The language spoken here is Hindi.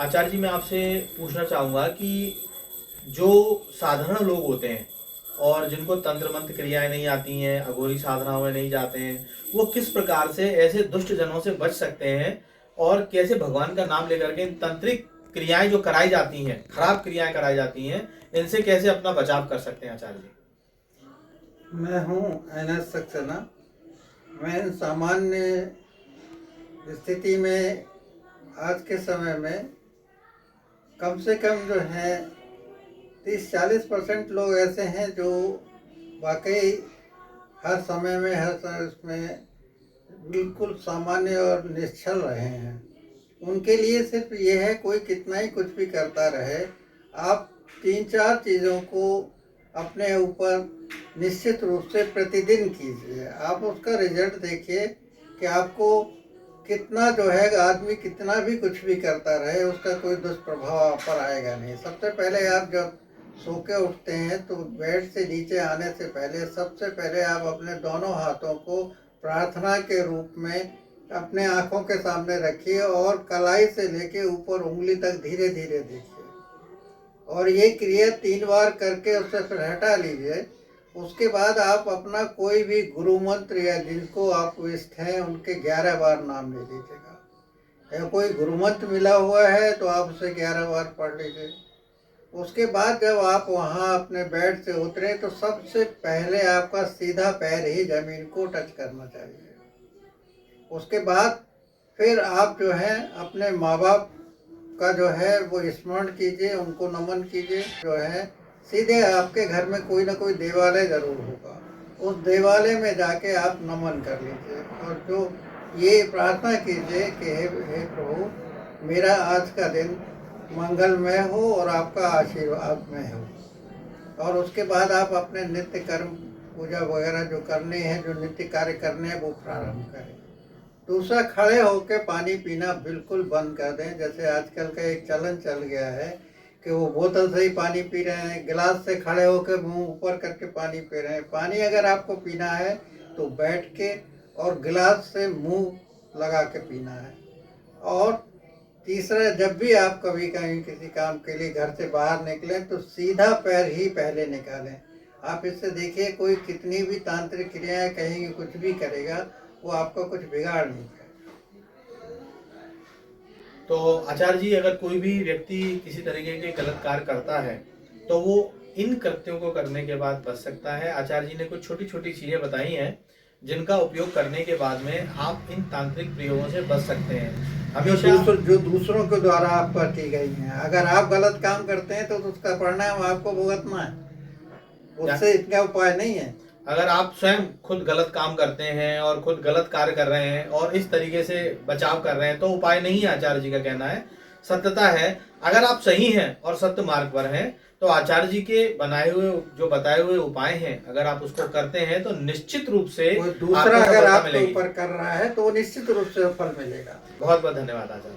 आचार्य जी, मैं आपसे पूछना चाहूँगा कि जो साधारण लोग होते हैं और जिनको तंत्र मंत्र क्रियाएं नहीं आती हैं, अघोरी साधनाओं में नहीं जाते हैं, वो किस प्रकार से ऐसे दुष्ट जनों से बच सकते हैं और कैसे भगवान का नाम लेकर के इन तंत्रिक क्रियाएं जो कराई जाती हैं, खराब क्रियाएं कराई जाती हैं, इनसे कैसे अपना बचाव कर सकते हैं आचार्य जी? मैं हूँ एनएस सक्सेना। मैं सामान्य स्थिति में आज के समय में कम से कम जो है 30-40% लोग ऐसे हैं जो वाकई हर समय में उसमें बिल्कुल सामान्य और निश्चल रहे हैं। उनके लिए सिर्फ ये है, कोई कितना ही कुछ भी करता रहे, आप 3-4 चीज़ों को अपने ऊपर निश्चित रूप से प्रतिदिन कीजिए। आप उसका रिजल्ट देखिए कि आपको कितना जो है, आदमी कितना भी कुछ भी करता रहे उसका कोई दुष्प्रभाव आप पर आएगा नहीं। सबसे पहले आप जब सो के उठते हैं तो बेड से नीचे आने से पहले सबसे पहले आप अपने दोनों हाथों को प्रार्थना के रूप में अपने आँखों के सामने रखिए और कलाई से लेके ऊपर उंगली तक धीरे धीरे देखिए, और ये क्रिया 3 बार करके उससे फिर हटा लीजिए। उसके बाद आप अपना कोई भी गुरु मंत्र या जिनको आप इष्ट हैं उनके 11 बार नाम ले लीजिएगा, या कोई गुरु मंत्र मिला हुआ है तो आप उसे 11 बार पढ़ लीजिए। उसके बाद जब आप वहाँ अपने बेड से उतरे तो सबसे पहले आपका सीधा पैर ही जमीन को टच करना चाहिए। उसके बाद फिर आप जो है अपने माँ बाप का जो है वो स्मरण कीजिए, उनको नमन कीजिए। जो है सीधे आपके घर में कोई ना कोई देवालय जरूर होगा, उस देवालय में जाके आप नमन कर लीजिए और जो ये प्रार्थना कीजिए कि हे प्रभु, मेरा आज का दिन मंगलमय हो और आपका आशीर्वाद में हो। और उसके बाद आप अपने नित्य कर्म पूजा वगैरह जो करने हैं, जो नित्य कार्य करने हैं, वो प्रारंभ करें। दूसरा, खड़े होकर पानी पीना बिल्कुल बंद कर दें। जैसे आजकल का एक चलन चल गया है कि वो बोतल से ही पानी पी रहे हैं, गिलास से खड़े होकर मुंह ऊपर करके पानी पी रहे हैं। पानी अगर आपको पीना है तो बैठ के और गिलास से मुंह लगा के पीना है। और तीसरा, जब भी आप कभी कहीं किसी काम के लिए घर से बाहर निकलें तो सीधा पैर ही पहले निकालें। आप इससे देखिए, कोई कितनी भी तांत्रिक क्रियाएं कहेंगे, कुछ भी करेगा, वो आपको कुछ बिगाड़ नहीं पाएगा। तो आचार्य जी, अगर कोई भी व्यक्ति किसी तरीके के गलत कार्य करता है तो वो इन कृत्यों को करने के बाद बच सकता है। आचार्य जी ने कुछ छोटी छोटी चीजें बताई हैं जिनका उपयोग करने के बाद में आप इन तांत्रिक प्रयोगों से बच सकते हैं। हमेशा जो दूसरों के द्वारा आप पर की गई हैं, अगर आप गलत काम करते हैं तो उसका परिणाम आपको भुगतना है, उससे इतना उपाय नहीं है। अगर आप स्वयं खुद गलत काम करते हैं और खुद गलत कार्य कर रहे हैं और इस तरीके से बचाव कर रहे हैं तो उपाय नहीं है, आचार्य जी का कहना है। सत्यता है, अगर आप सही हैं और सत्य मार्ग पर हैं तो आचार्य जी के बनाए हुए जो बताए हुए उपाय हैं, अगर आप उसको करते हैं तो निश्चित रूप से दूसरा अगर आपके ऊपर कर रहा है तो वो निश्चित रूप से फल मिलेगा। बहुत बहुत धन्यवाद आचार्य।